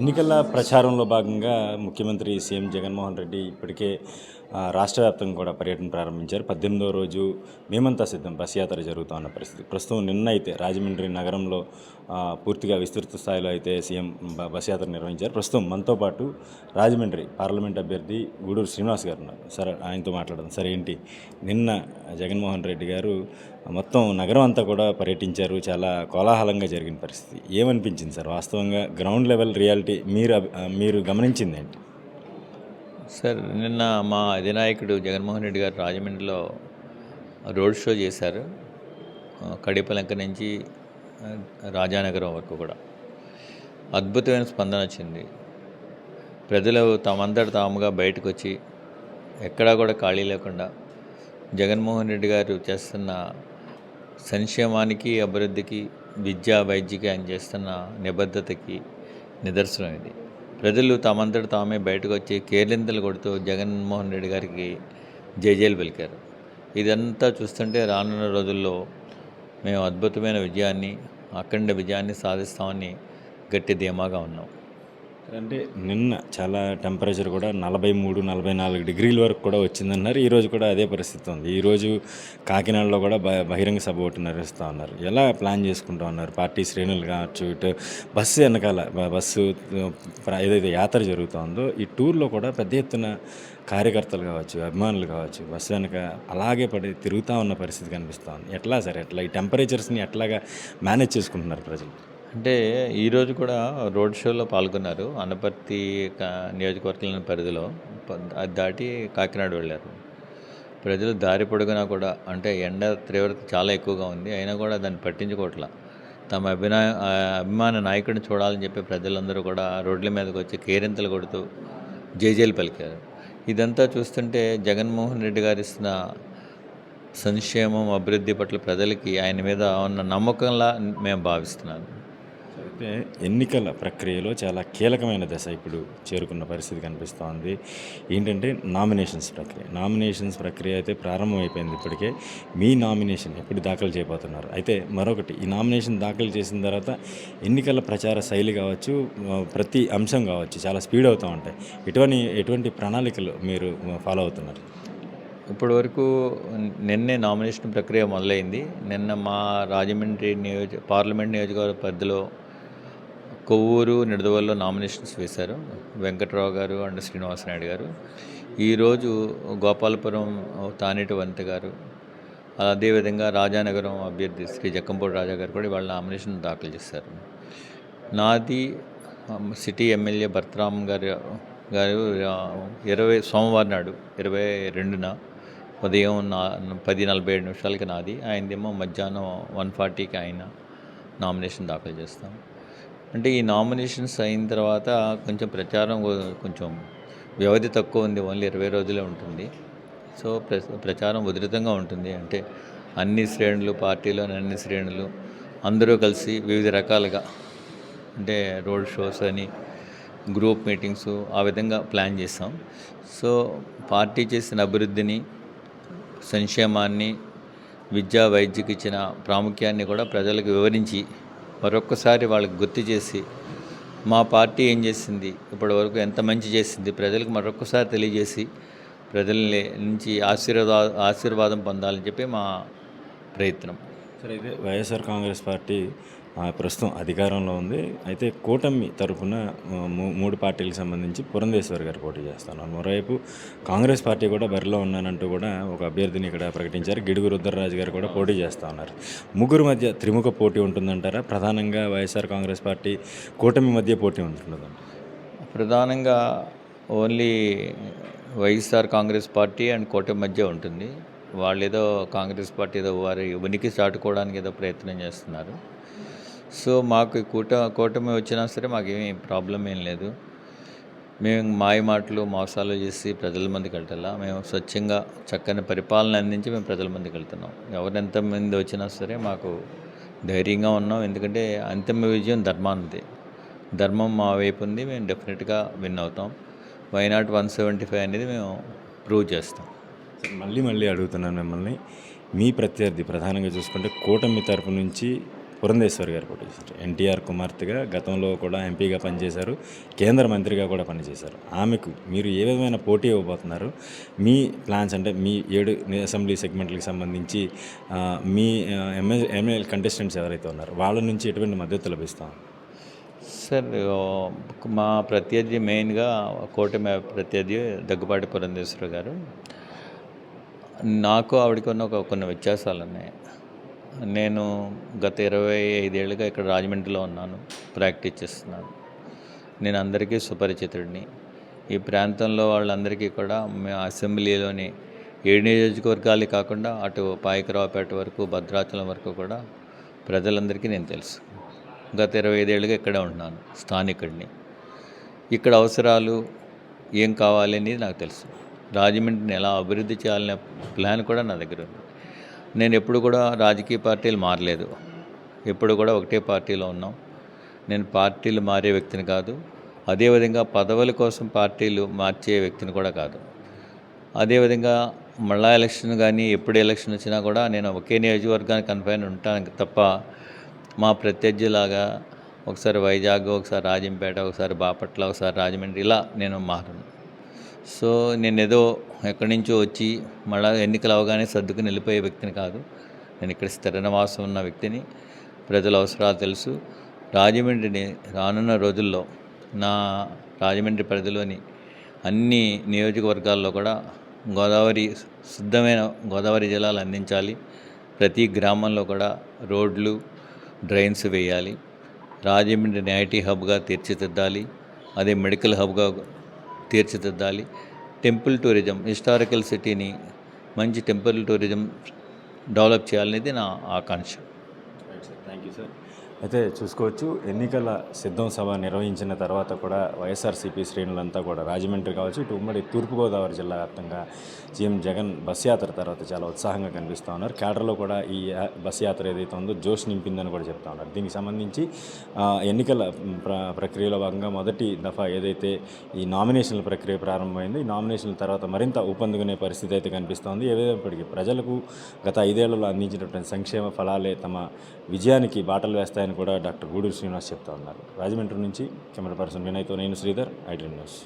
ఎన్నికల ప్రచారంలో భాగంగా ముఖ్యమంత్రి సీఎం జగన్మోహన్ రెడ్డి ఇప్పటికే రాష్ట్ర వ్యాప్తంగా కూడా పర్యటన ప్రారంభించారు. 18వ రోజు మేమంతా సిద్ధం బస్ యాత్ర జరుగుతూ ఉన్న పరిస్థితి. ప్రస్తుతం నిన్న అయితే రాజమండ్రి నగరంలో పూర్తిగా విస్తృత స్థాయిలో అయితే సీఎం బస్ యాత్ర నిర్వహించారు. ప్రస్తుతం మనతో పాటు రాజమండ్రి పార్లమెంట్ అభ్యర్థి గూడూరు శ్రీనివాస్ గారు ఉన్నారు. సరే, ఆయనతో మాట్లాడదాం. సరే, ఏంటి నిన్న జగన్మోహన్ రెడ్డి గారు మొత్తం నగరం అంతా కూడా పర్యటించారు. చాలా కోలాహలంగా జరిగిన పరిస్థితి. ఏమనిపించింది సార్ వాస్తవంగా గ్రౌండ్ లెవెల్ రియాలిటీ మీరు గమనించింది ఏంటి? సార్, నిన్న మా అధినాయకుడు జగన్మోహన్ రెడ్డి గారు రాజమండ్రిలో రోడ్ షో చేశారు. కడిపలంక నుంచి రాజానగరం వరకు కూడా అద్భుతమైన స్పందన వచ్చింది. ప్రజలు తమంతట తాముగా బయటకు వచ్చి ఎక్కడా కూడా ఖాళీ లేకుండా జగన్మోహన్ రెడ్డి గారు చేస్తున్న సంక్షేమానికి, అభివృద్ధికి, విద్యా వైద్యకి ఆయన చేస్తున్న నిబద్ధతకి నిదర్శనం ఇది. ప్రజలు తమంతట తామే బయటకు వచ్చి కేరింతలు కొడుతూ జగన్మోహన్ రెడ్డి గారికి జైజేలు పలికారు. ఇదంతా చూస్తుంటే రానున్న రోజుల్లో మేము అద్భుతమైన విజయాన్ని, అఖండ విజయాన్ని సాధిస్తామని గట్టి ధీమాగా ఉన్నాం. అంటే నిన్న చాలా టెంపరేచర్ కూడా 43-44 డిగ్రీల వరకు కూడా వచ్చిందన్నారు. ఈరోజు కూడా అదే పరిస్థితి ఉంది. ఈరోజు కాకినాడలో కూడా బహిరంగ సభ ఒకటి నిర్వహిస్తూ ఉన్నారు. ఎలా ప్లాన్ చేసుకుంటూ ఉన్నారు? పార్టీ శ్రేణులు కావచ్చు, ఇటు బస్సు వెనకాల బస్సు ఏదైతే యాత్ర జరుగుతుందో ఈ టూర్లో కూడా పెద్ద ఎత్తున కార్యకర్తలు కావచ్చు, అభిమానులు కావచ్చు, బస్సు వెనక అలాగే పడి తిరుగుతూ ఉన్న పరిస్థితి కనిపిస్తూ ఉంది. ఎట్లా ఈ టెంపరేచర్స్ని ఎట్లాగా మేనేజ్ చేసుకుంటున్నారు ప్రజలు? అంటే ఈరోజు కూడా రోడ్ షోలో పాల్గొన్నారు. అనపర్తి నియోజకవర్గం పరిధిలో అది దాటి కాకినాడ వెళ్ళారు. ప్రజలు దారి పొడుగునా కూడా, అంటే ఎండ తీవ్రత చాలా ఎక్కువగా ఉంది, అయినా కూడా దాన్ని పట్టించుకోవట్లా. తమ అభిమాన నాయకుడిని చూడాలని చెప్పి ప్రజలందరూ కూడా రోడ్ల మీదకి వచ్చి కేరింతలు కొడుతూ జేజేలు పలికారు. ఇదంతా చూస్తుంటే జగన్మోహన్ రెడ్డి గారు ఇస్తున్న సంక్షేమం, అభివృద్ధి పట్ల ప్రజలకి ఆయన మీద ఉన్న నమ్మకంలా మేము భావిస్తున్నాను. అయితే ఎన్నికల ప్రక్రియలో చాలా కీలకమైన దశ ఇప్పుడు చేరుకున్న పరిస్థితి కనిపిస్తోంది. ఏంటంటే నామినేషన్స్ ప్రక్రియ అయితే ప్రారంభమైపోయింది. ఇప్పటికే మీ నామినేషన్ ఎప్పుడు దాఖలు చేయబోతున్నారు? అయితే మరొకటి, ఈ నామినేషన్ దాఖలు చేసిన తర్వాత ఎన్నికల ప్రచార శైలి కావచ్చు, ప్రతి అంశం కావచ్చు చాలా స్పీడ్ అవుతూ ఉంటాయి. ఎటువంటి ప్రణాళికలు మీరు ఫాలో అవుతున్నారు? ఇప్పటి వరకు నిన్నే నామినేషన్ ప్రక్రియ మొదలైంది. నిన్న మా రాజమండ్రి పార్లమెంట్ నియోజకవర్గ పరిధిలో కొవ్వూరు, నిడదవోలులో నామినేషన్స్ వేశారు వెంకట్రావు గారు అండ్ శ్రీనివాసనాయుడు గారు. ఈరోజు గోపాలపురం తానేటి వనిత గారు, అదేవిధంగా రాజానగరం అభ్యర్థి శ్రీ జక్కంపూడి రాజా గారు కూడా వాళ్ళ నామినేషన్ దాఖలు చేశారు. నాది సిటీ ఎమ్మెల్యే భర్తరామ్ గారు 20 నాడు 22న ఉదయం 10:47 నాది, ఆయనదేమో మధ్యాహ్నం 1:40కి ఆయన నామినేషన్ దాఖలు చేస్తాం. అంటే ఈ నామినేషన్స్ అయిన తర్వాత కొంచెం ప్రచారం కొంచెం వ్యవధి తక్కువ ఉంది, ఓన్లీ 20 రోజులే ఉంటుంది. సో ప్రచారం ఉధృతంగా ఉంటుంది. అంటే అన్ని శ్రేణులు, పార్టీలోని అన్ని శ్రేణులు అందరూ కలిసి వివిధ రకాలుగా, అంటే రోడ్ షోస్ అని, గ్రూప్ మీటింగ్స్, ఆ విధంగా ప్లాన్ చేస్తాం. సో పార్టీ చేసిన అభివృద్ధిని, సంక్షేమాన్ని, విద్యా వైద్యకి ఇచ్చిన ప్రాముఖ్యాన్ని కూడా ప్రజలకు వివరించి మరొక్కసారి వాళ్ళకి గుర్తు చేసి మా పార్టీ ఏం చేసింది, ఇప్పటివరకు ఎంత మంచి చేసింది ప్రజలకు మరొక్కసారి తెలియజేసి ప్రజల నుంచి ఆశీర్వాదం పొందాలని చెప్పి మా ప్రయత్నం. సరే, అయితే వైఎస్ఆర్ కాంగ్రెస్ పార్టీ ప్రస్తుతం అధికారంలో ఉంది. అయితే కూటమి తరఫున 3 పార్టీలకు సంబంధించి పురంధేశ్వర్ గారు పోటీ చేస్తున్నారు. మరోవైపు కాంగ్రెస్ పార్టీ కూడా బరిలో ఉన్నానంటూ కూడా ఒక అభ్యర్థిని ఇక్కడ ప్రకటించారు. గిడుగు రుద్రరాజు గారు కూడా పోటీ చేస్తూ ఉన్నారు. ముగ్గురు మధ్య త్రిముఖ పోటీ ఉంటుందంటారా? ప్రధానంగా వైఎస్ఆర్ కాంగ్రెస్ పార్టీ కూటమి మధ్య పోటీ ఉంటుందంట. ప్రధానంగా only YSR Congress party and కూటమి మధ్య ఉంటుంది. వాళ్ళు ఏదో కాంగ్రెస్ పార్టీ ఏదో వారి ఉనికి చాటుకోవడానికి ఏదో ప్రయత్నం చేస్తున్నారు. సో మాకు కూటమి వచ్చినా సరే మాకేమీ ప్రాబ్లం ఏం లేదు. మేము మాయ మాటలు, మోసాలు చేసి ప్రజల మందికి వెళ్తాలా? మేము స్వచ్ఛంగా చక్కని పరిపాలన అందించి మేము ప్రజల మందికి వెళ్తున్నాం. ఎంతమంది వచ్చినా సరే మాకు ధైర్యంగా ఉన్నాం. ఎందుకంటే అంతిమ విజయం ధర్మానిదే. ధర్మం మా వైపు ఉంది. మేము డెఫినెట్గా విన్ అవుతాం. వైనాట్ 175 అనేది మేము ప్రూవ్ చేస్తాం. మళ్ళీ అడుగుతున్నాను మిమ్మల్ని, మీ ప్రత్యర్థి ప్రధానంగా చూసుకుంటే కూటమి తరపు నుంచి పురంధేశ్వరి గారు పోటీ చేశారు. ఎన్టీఆర్ కుమార్తెగా గతంలో కూడా ఎంపీగా పనిచేశారు, కేంద్ర మంత్రిగా కూడా పనిచేశారు. ఆమెకు మీరు ఏ విధమైన పోటీ ఇవ్వబోతున్నారు? మీ ప్లాన్స్ అంటే మీ 7 అసెంబ్లీ సెగ్మెంట్లకు సంబంధించి మీ ఎమ్మెల్యే కంటెస్టెంట్స్ ఎవరైతే ఉన్నారో వాళ్ళ నుంచి ఎటువంటి మద్దతు లభిస్తాం? సార్, మా ప్రత్యర్థి మెయిన్గా కూటమి ప్రత్యర్థి దగ్గుబాటి పురంధేశ్వరి గారు. నాకు ఆవిడకి ఉన్న కొన్ని వ్యత్యాసాలు ఉన్నాయి. నేను గత 25 ఏళ్ళుగా ఇక్కడ రాజమండ్రిలో ఉన్నాను, ప్రాక్టీస్ చేస్తున్నాను. నేను అందరికీ సుపరిచితుడిని. ఈ ప్రాంతంలో వాళ్ళందరికీ కూడా మా అసెంబ్లీలోని 7 నియోజకవర్గాలు కాకుండా అటు పాయకరావుపేట వరకు, భద్రాచలం వరకు కూడా ప్రజలందరికీ నేను తెలుసు. గత 25 ఏళ్ళుగా ఇక్కడే ఉంటున్నాను, స్థానికుడిని. ఇక్కడ అవసరాలు ఏం కావాలనేది నాకు తెలుసు. రాజమండ్రిని ఎలా అభివృద్ధి చేయాలనే ప్లాన్ కూడా నా దగ్గర ఉంది. నేను ఎప్పుడు కూడా రాజకీయ పార్టీలు మారలేదు, ఎప్పుడు కూడా ఒకటే పార్టీలో ఉన్నాం. నేను పార్టీలు మారే వ్యక్తిని కాదు, అదేవిధంగా పదవుల కోసం పార్టీలు మార్చే వ్యక్తిని కూడా కాదు. అదేవిధంగా మళ్ళా ఎలక్షన్ కానీ ఎప్పుడు ఎలక్షన్ వచ్చినా కూడా నేను ఒకే నియోజకవర్గానికి కన్ఫైన్ ఉంటాను తప్ప మా ప్రత్యర్థిలాగా ఒకసారి వైజాగ్, ఒకసారి రాజంపేట, ఒకసారి బాపట్ల, ఒకసారి రాజమండ్రి ఇలా నేను మారను. సో నేను ఏదో ఎక్కడి నుంచో వచ్చి మళ్ళీ ఎన్నికలు అవగానే సర్దుకుని వెళ్ళిపోయే వ్యక్తిని కాదు. నేను ఇక్కడ స్థిర నివాసం ఉన్న వ్యక్తిని. ప్రజల అవసరాలు తెలుసు. రాజమండ్రిని రానున్న రోజుల్లో నా రాజమండ్రి పరిధిలోని అన్ని నియోజకవర్గాల్లో కూడా శుద్ధమైన గోదావరి జలాలు అందించాలి. ప్రతి గ్రామంలో కూడా రోడ్లు, డ్రైన్స్ వేయాలి. రాజమండ్రిని ఐటీ హబ్గా తీర్చిదిద్దాలి, అదే మెడికల్ హబ్గా తీర్చిదిద్దాలి. టెంపుల్ టూరిజం, హిస్టారికల్ సిటీని మంచి టెంపుల్ టూరిజం డెవలప్ చేయాలనేది నా ఆకాంక్ష. Thank you sir. అయితే చూసుకోవచ్చు, ఎన్నికల సిద్ధం సభ నిర్వహించిన తర్వాత కూడా వైఎస్ఆర్సీపీ శ్రేణులంతా కూడా రాజమండ్రి కావచ్చు, ఇటు ఉమ్మడి తూర్పుగోదావరి జిల్లా వ్యాప్తంగా సీఎం జగన్ బస్ యాత్ర తర్వాత చాలా ఉత్సాహంగా కనిపిస్తూ ఉన్నారు. కేడర్లో కూడా ఈ బస్ యాత్ర ఏదైతే ఉందో జోష్ నింపిందని కూడా చెప్తా ఉన్నారు. దీనికి సంబంధించి ఎన్నికల ప్రక్రియలో భాగంగా మొదటి దఫా ఏదైతే ఈ నామినేషన్ల ప్రక్రియ ప్రారంభమైంది, ఈ నామినేషన్ల తర్వాత మరింత ఊపందుకునే పరిస్థితి అయితే కనిపిస్తోంది. ఏదైనప్పటికీ ప్రజలకు గత 5 ఏళ్లలో అందించినటువంటి సంక్షేమ ఫలాలే తమ విజయానికి బాటలు వేస్తాయని కూడా డాక్టర్ గూడూరు శ్రీనివాస్ చెప్తా ఉన్నారు. రాజమండ్రి నుంచి కెమెరా పర్సన్ వినయ్తో నేను శ్రీధర్, ఐడ్రీమ్ న్యూస్.